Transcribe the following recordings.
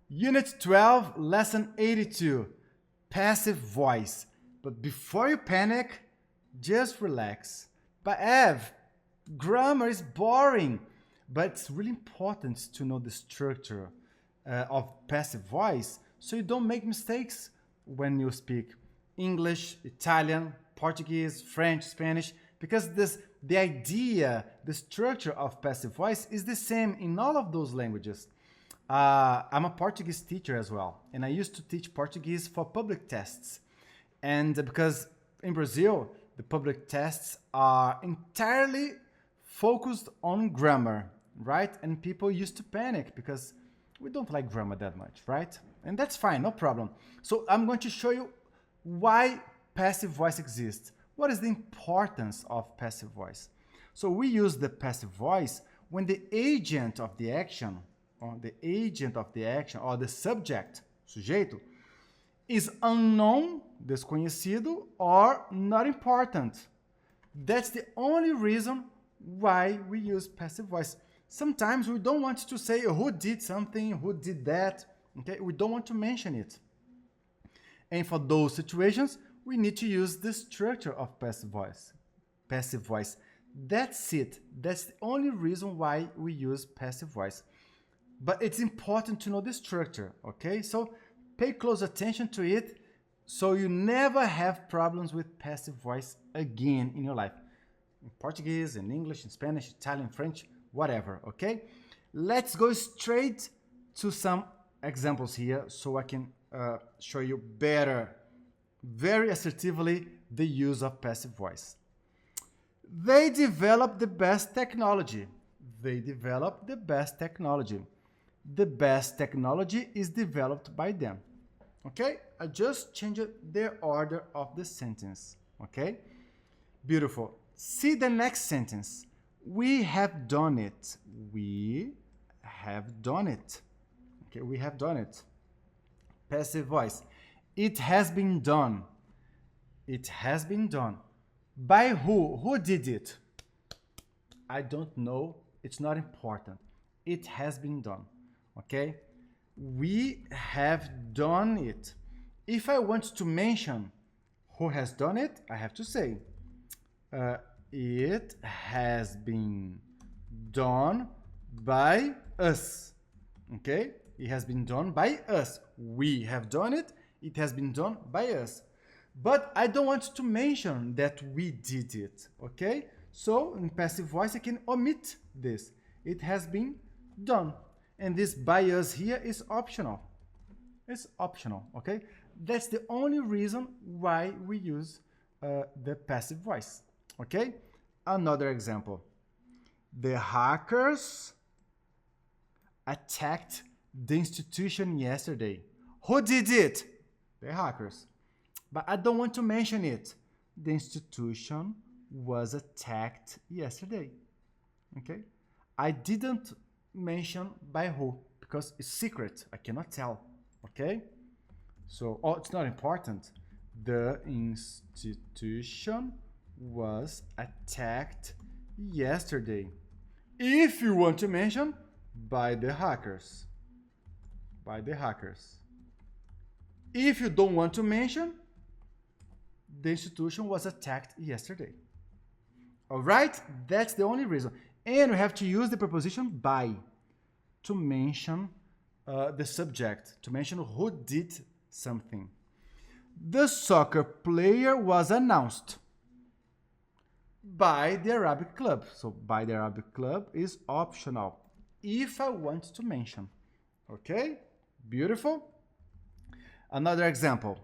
Unit 12, Lesson 82, Passive Voice. But before you panic, just relax. But Ev, grammar is boring, but it's really important to know the structure of passive voice so you don't make mistakes when you speak English, Italian, Portuguese, French, Spanish, because the idea, the structure of passive voice is the same in all of those languages. I'm a Portuguese teacher as well, and I used to teach Portuguese for public tests. And because in Brazil, the public tests are entirely focused on grammar, right? And people used to panic because we don't like grammar that much, right? And that's fine, no problem. So I'm going to show you why passive voice exists. What is the importance of passive voice? So we use the passive voice when the agent of the action, or the subject, sujeito, is unknown, desconhecido, or not important. That's the only reason why we use passive voice. Sometimes we don't want to say who did something, who did that. Okay, we don't want to mention it. And for those situations, we need to use the structure of passive voice. Passive voice. That's it. That's the only reason why we use passive voice. But it's important to know the structure, okay? So pay close attention to it so you never have problems with passive voice again in your life. In Portuguese, in English, in Spanish, Italian, French, whatever, okay? Let's go straight to some examples here so I can show you better, very assertively, the use of passive voice. They developed the best technology. They developed the best technology. The best technology is developed by them. Okay? I just changed the order of the sentence. Okay? Beautiful. See the next sentence. We have done it. We have done it. Okay, we have done it. Passive voice. It has been done. It has been done. By who? Who did it? I don't know. It's not important. It has been done. Okay? We have done it. If I want to mention who has done it, I have to say, it has been done by us. Okay? It has been done by us. We have done it. It has been done by us. But I don't want to mention that we did it. Okay? So in passive voice, I can omit this. It has been done. And this by us here is optional. It's optional, okay? That's the only reason why we use the passive voice, okay? Another example. The hackers attacked the institution yesterday. Who did it? The hackers. But I don't want to mention it. The institution was attacked yesterday, okay? I didn't mention by who because it's secret. I cannot tell. Okay? So, it's not important. The institution was attacked yesterday. If you want to mention, by the hackers. By the hackers. If you don't want to mention, the institution was attacked yesterday. All right? That's the only reason. And we have to use the preposition by to mention the subject, to mention who did something. The soccer player was announced by the Arabic club. So by the Arabic club is optional if I want to mention. Okay? Beautiful. Another example.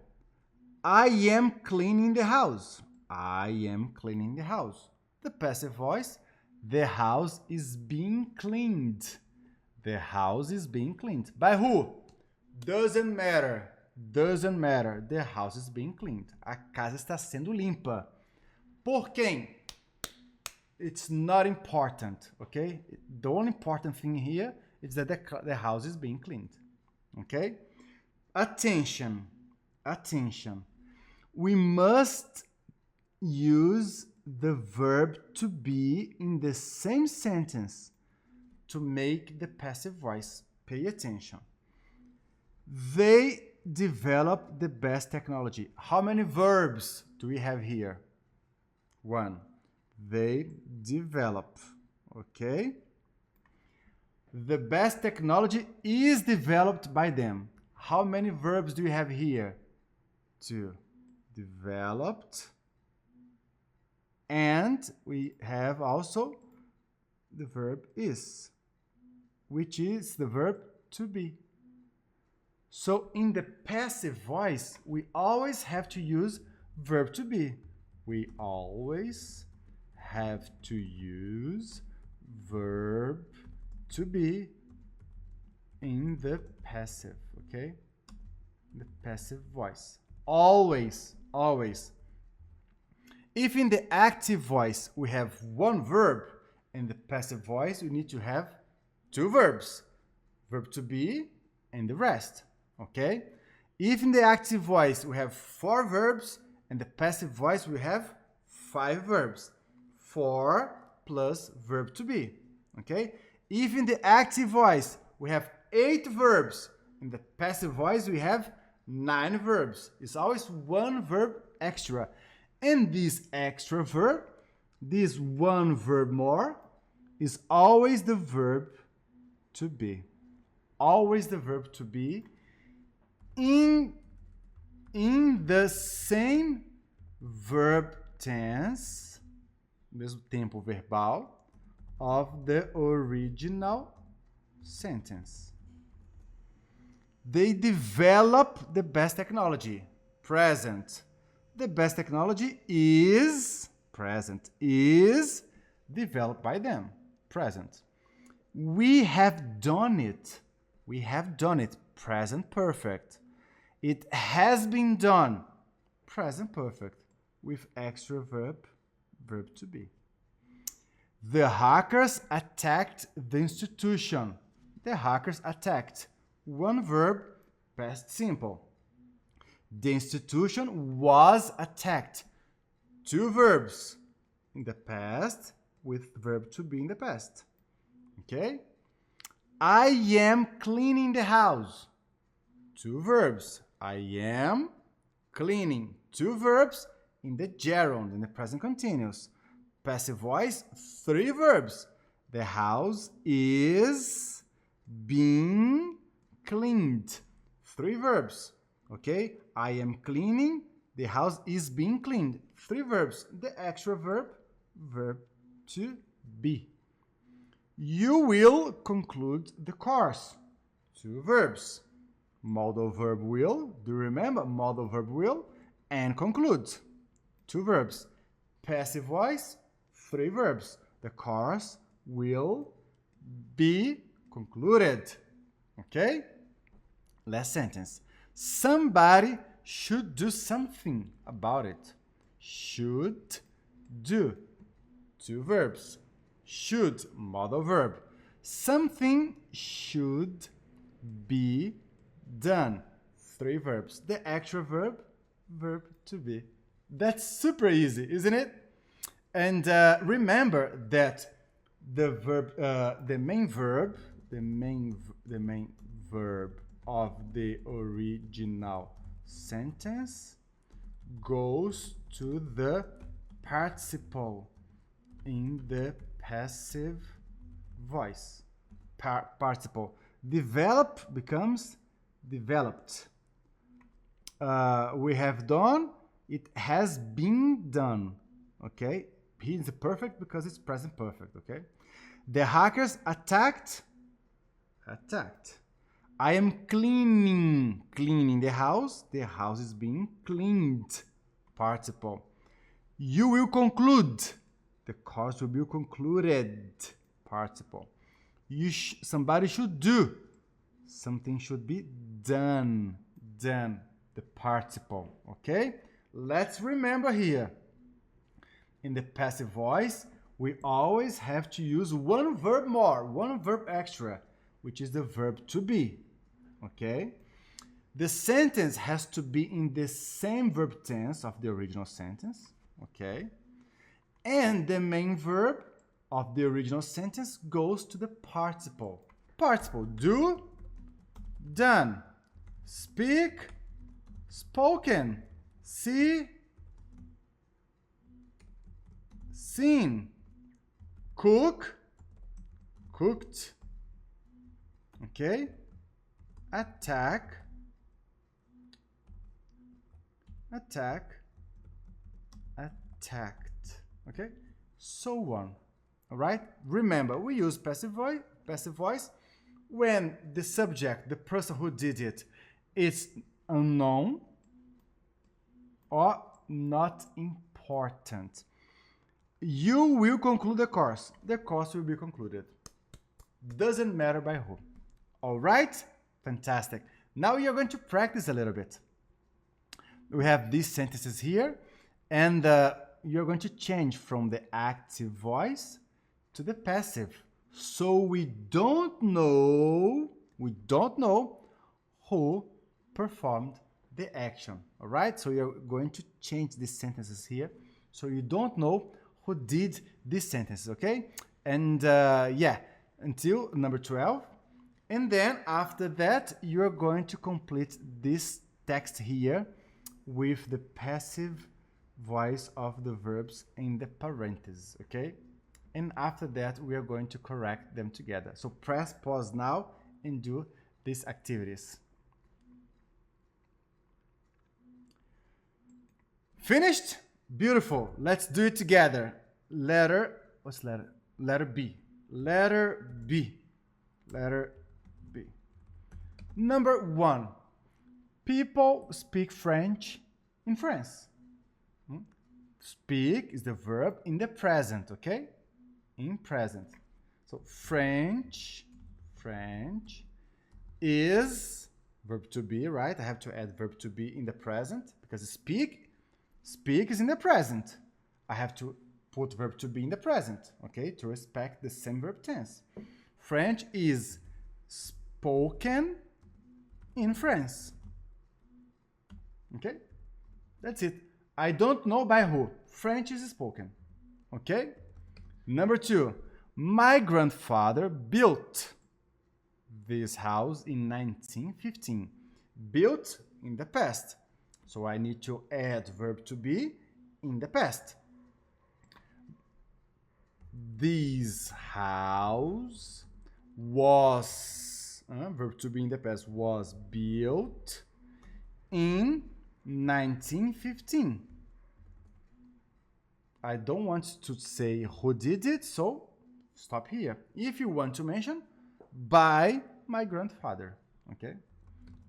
I am cleaning the house. I am cleaning the house. The passive voice. The house is being cleaned. The house is being cleaned. By who? Doesn't matter. Doesn't matter. The house is being cleaned. A casa está sendo limpa. Por quem? It's not important, okay? The only important thing here is that the house is being cleaned, okay? Attention. Attention. We must use the verb to be in the same sentence. to make the passive voice. Pay attention. They develop the best technology. How many verbs do we have here? One. They develop. Okay? The best technology is developed by them. How many verbs do we have here? Two. Developed. And we have also the verb is, which is the verb to be. So in the passive voice, we always have to use verb to be. We always have to use verb to be in the passive, okay? The passive voice. Always, always. If in the active voice we have one verb, in the passive voice we need to have two verbs. Verb to be and the rest, okay? If in the active voice we have four verbs, in the passive voice we have five verbs. 4 plus verb to be, okay? If in the active voice we have 8 verbs, in the passive voice we have 9 verbs. It's always one verb extra. And this extra verb, this one verb more, is always the verb to be. Always the verb to be in the same verb tense, mesmo tempo verbal, of the original sentence. They develop the best technology. Present. The best technology is present, is developed by them. Present. We have done it. We have done it. Present perfect. It has been done. Present perfect. With extra verb, verb to be. The hackers attacked the institution. The hackers attacked. One verb, past simple. The institution was attacked. Two verbs in the past with verb to be in the past. Okay? I am cleaning the house. Two verbs. I am cleaning. Two verbs in the gerund, in the present continuous. Passive voice, 3 verbs. The house is being cleaned. 3 verbs. Okay? I am cleaning. The house is being cleaned. 3 verbs. The extra verb, verb to be. You will conclude the course. 2 verbs. Modal verb will. Do you remember? Modal verb will. And conclude. 2 verbs. Passive voice, 3 verbs. The course will be concluded. Okay? Last sentence. Somebody should do something about it. Should do. 2 verbs. Should, modal verb. Something should be done. 3 verbs. The extra verb, verb to be. That's super easy, isn't it? And remember that the verb, the main verb of the original sentence goes to the participle in the passive voice. Participle. Develop becomes developed. We have done. It has been done. Okay? He is perfect because it's present perfect. Okay? The hackers attacked. I am cleaning the house. The house is being cleaned. Participle. You will conclude. The course will be concluded. Participle. Somebody should do. Something should be done. Done. The participle. Okay? Let's remember here. In the passive voice, we always have to use one verb more, one verb extra, which is the verb to be. Okay? The sentence has to be in the same verb tense of the original sentence. Okay? And the main verb of the original sentence goes to the participle. Participle. Do, done. speak, spoken, see, seen, cook, cooked, okay, attack, attack, attacked, okay, so on. All right, remember we use passive voice when the subject, the person who did it, is unknown or not important. You will conclude the course will be concluded, doesn't matter by who. All right, fantastic. Now you're going to practice a little bit. We have these sentences here, and you're going to change from the active voice to the passive. So we don't know who performed the action. All right, so you're going to change these sentences here, so you don't know who did these sentences, okay? And yeah, until number 12. And then after that, you're going to complete this text here with the passive voice of the verbs in the parentheses, okay? And after that, we are going to correct them together. So press pause now and do these activities. Finished? Beautiful. Let's do it together. What's letter? Letter B. Letter B. Letter B. Number 1. People speak French in France. Speak is the verb in the present, okay? In present. So French is verb to be, right? I have to add verb to be in the present because speak is in the present. I have to put verb to be in the present, okay? To respect the same verb tense. French is spoken in France. Okay? That's it. I don't know by who. French is spoken. Okay? Number 2. My grandfather built this house in 1915. Built in the past. So I need to add verb to be in the past. This house was, verb to be in the past, was built in 1915. I don't want to say who did it, so stop here. If you want to mention, by my grandfather, okay?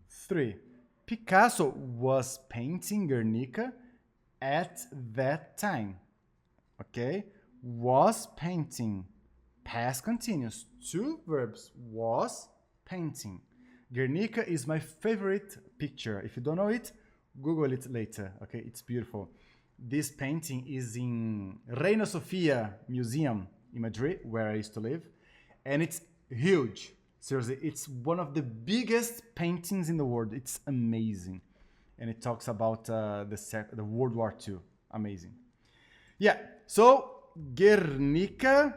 3. Picasso was painting Guernica at that time, okay? Was painting, past continuous, 2 verbs, was painting. Guernica is my favorite picture. If you don't know it, Google it later, okay? It's beautiful. This painting is in Reina Sofia Museum in Madrid, where I used to live, and it's huge. Seriously, it's one of the biggest paintings in the world. It's amazing. And it talks about the World War II. Amazing. Yeah, so Guernica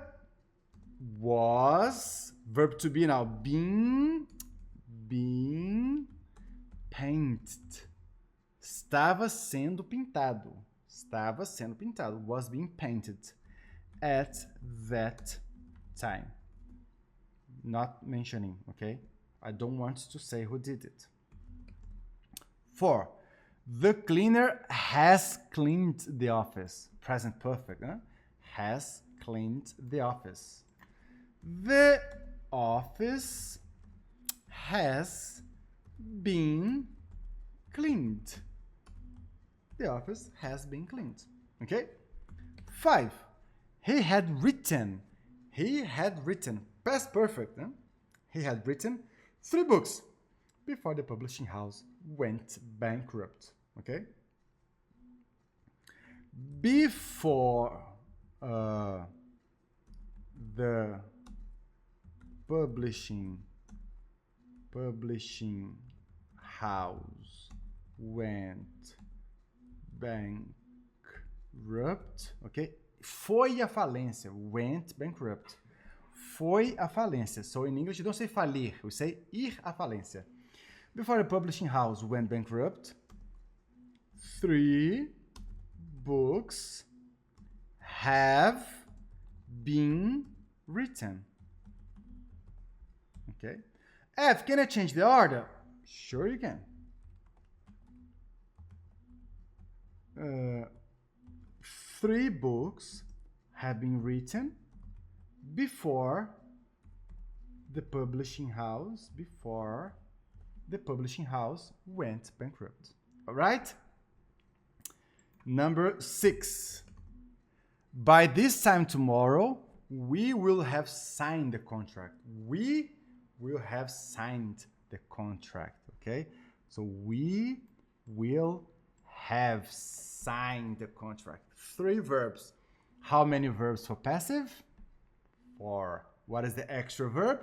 was, verb to be now, being painted. Estava sendo pintado. Estava sendo pintado. Was being painted at that time. Not mentioning, okay? I don't want to say who did it. 4. The cleaner has cleaned the office. Present perfect, huh? Has cleaned the office. The office has been cleaned. The office has been cleaned. Okay? 5. He had written. Past perfect. Huh? He had written 3 books before the publishing house went bankrupt. Okay? Before the publishing house went bankrupt, okay? Foi a falência, went bankrupt. Foi a falência. So in English, you don't say falir, we say ir à falência. Before the publishing house went bankrupt, 3 books have been written. Okay. F, can I change the order? Sure you can. 3 books have been written before the publishing house went bankrupt. All right? Number 6. By this time tomorrow, we will have signed the contract. We will have signed the contract, okay? So we will have signed the contract. 3 verbs. How many verbs for passive? 4. What is the extra verb?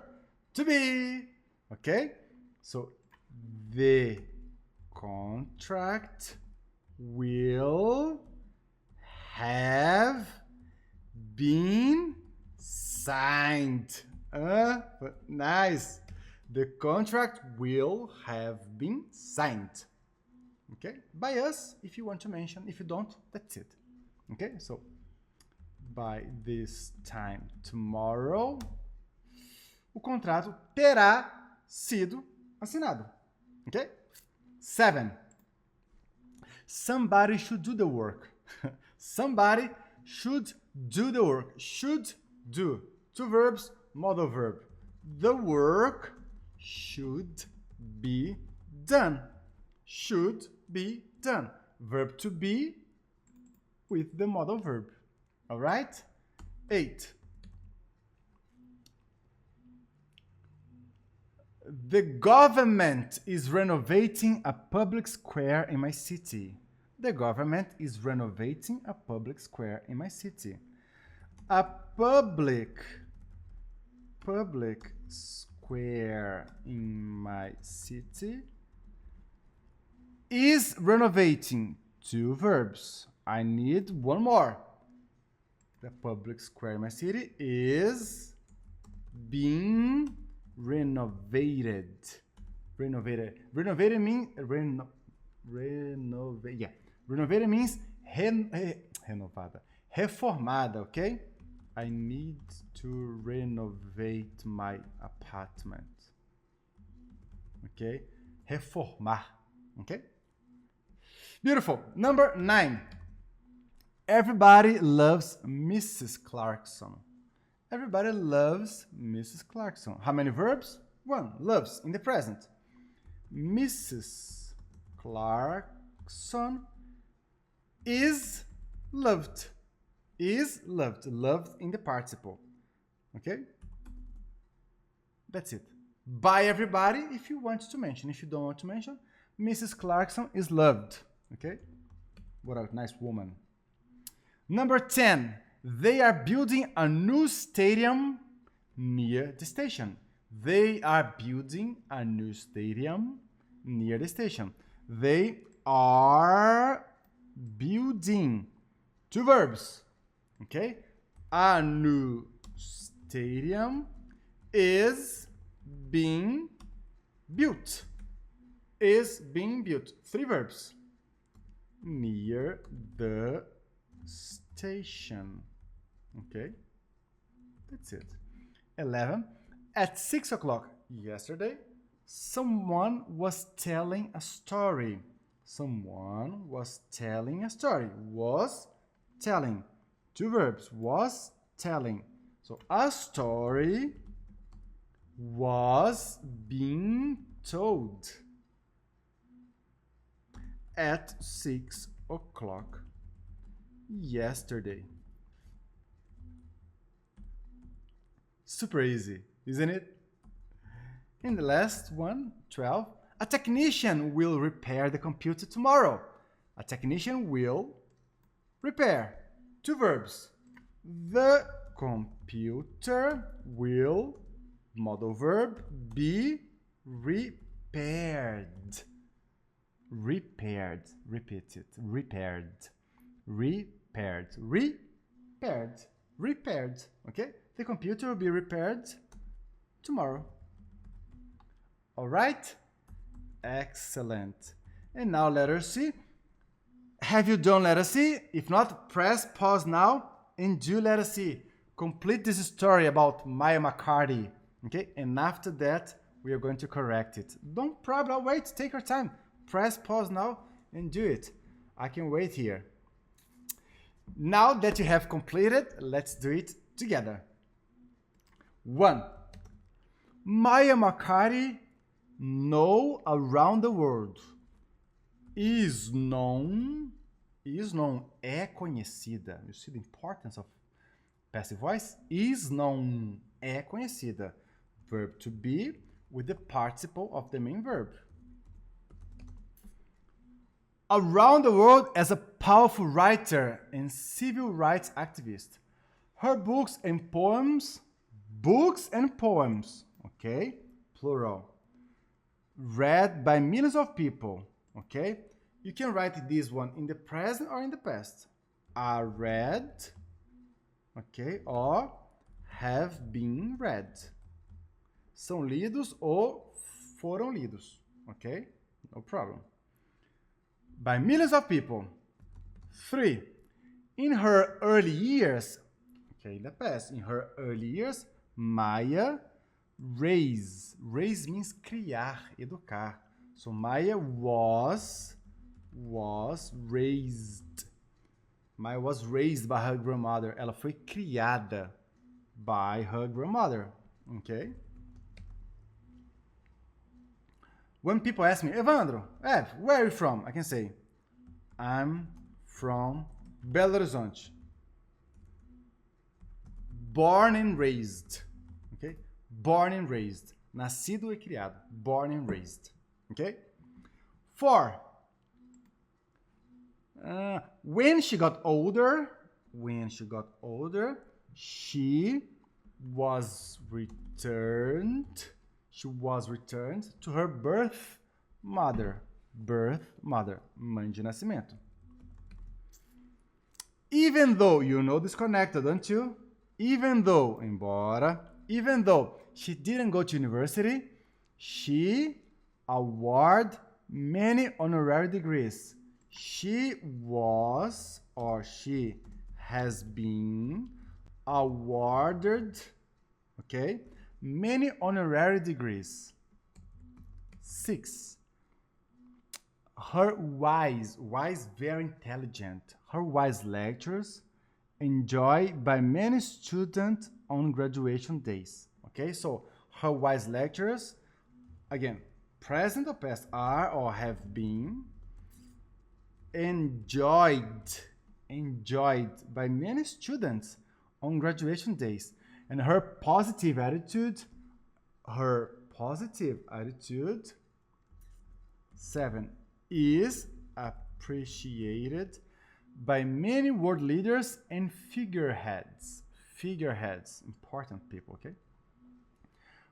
To be, okay? So the contract will have been signed. Nice. The contract will have been signed. Okay? By us, if you want to mention. If you don't, that's it. Okay? So, by this time tomorrow, o contrato terá sido assinado. Okay? 7. Somebody should do the work. Somebody should do the work. Should do. 2 verbs, modal verb. The work should be done. Should be done. Verb to be with the modal verb. All right? 8. The government is renovating a public square in my city. The government is renovating a public square in my city. A public square in my city is renovating. 2 verbs. I need 1 more. The public square in my city is being renovated. Renovated means Renovated means renovada. Reformada, okay? I need to renovate my apartment. Okay? Reformar. Okay? Beautiful. Number 9. Everybody loves Mrs. Clarkson. Everybody loves Mrs. Clarkson. How many verbs? 1. Loves in the present. Mrs. Clarkson is loved. Is loved. Loved in the participle. Okay? That's it. By everybody, if you want to mention. If you don't want to mention, Mrs. Clarkson is loved. Okay? What a nice woman. Number 10. They are building a new stadium near the station. They are building a new stadium near the station. They are building. 2 verbs. Okay? A new stadium is being built. Is being built. 3 verbs. Near the station. Okay? That's it. 11. At 6 o'clock yesterday, someone was telling a story. Someone was telling a story. Was telling. 2 verbs. Was telling. So a story was being told at 6 o'clock yesterday. Super easy, isn't it? And the last one, 12. A technician will repair the computer tomorrow. A technician will repair. 2 verbs. The computer will, modal verb, be repaired. Repaired. Repeat it. Repaired. Repaired. Repaired. Repaired. Okay? The computer will be repaired tomorrow. All right? Excellent. And now letter C. Have you done letter C? If not, press pause now and do letter C. Complete this story about Maya McCarty. Okay, and after that, we are going to correct it. Don't problem, wait, take your time. Press pause now and do it. I can wait here. Now that you have completed, let's do it together. 1. Maya McCarty known around the world. Is known, é conhecida. You see the importance of passive voice? Is known, é conhecida. Verb to be with the participle of the main verb. Around the world as a powerful writer and civil rights activist. Her books and poems, okay, plural, read by millions of people, okay? You can write this one in the present or in the past. Are read, ok? Or have been read. São lidos ou foram lidos, ok? No problem. By millions of people. 3. In her early years, okay, in the past, in her early years, Maya raised means criar, educar. So Maya was raised. Maya was raised by her grandmother. Ela foi criada by her grandmother. Okay? When people ask me, Evandro, where are you from? I can say, I'm from Belo Horizonte. Born and raised. Okay? Born and raised. Nascido e criado. Born and raised. Okay? 4. When she got older, she was returned to her birth mother, mãe de nascimento. Even though, you know disconnected, don't you? Even though she didn't go to university, she awarded many honorary degrees. She was or she has been awarded, okay, many honorary degrees. 6. Her wise, very intelligent. Her wise lectures enjoyed by many students on graduation days. Okay, so her wise lectures, again, present or past, are or have been enjoyed by many students on graduation days. And her positive attitude, 7, is appreciated by many world leaders and figureheads, important people, okay?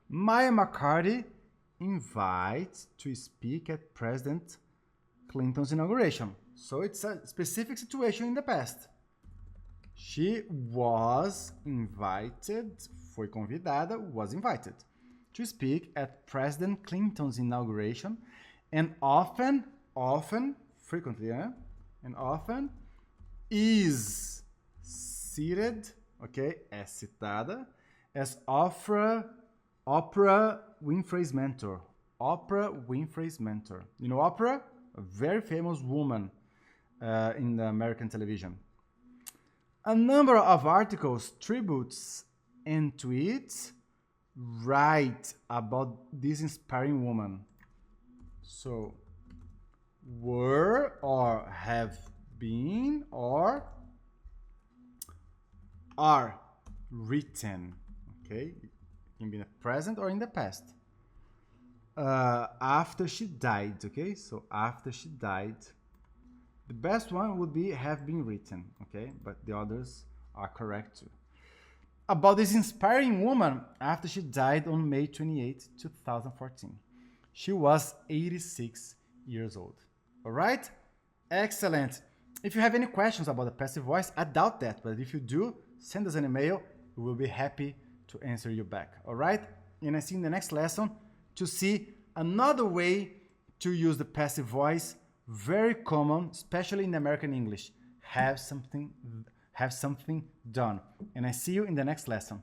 Maya McCarty invites to speak at President Clinton's inauguration. So it's a specific situation in the past. She was invited, foi convidada, was invited to speak at President Clinton's inauguration, and often, frequently, and often is cited, okay, as citada, as Oprah Winfrey's mentor. You know Oprah? A very famous woman in the American television. A number of articles, tributes, and tweets write about this inspiring woman. So, were or have been or are written. Okay, it can be in the present or in the past. After she died. Okay, so after she died. The best one would be have been written, okay? But the others are correct too. About this inspiring woman after she died on May 28, 2014. She was 86 years old. All right? Excellent. If you have any questions about the passive voice, I doubt that, but if you do, send us an email. We will be happy to answer you back. All right? And I see in the next lesson to see another way to use the passive voice, very common, especially in American English. Have something done. And I see you in the next lesson.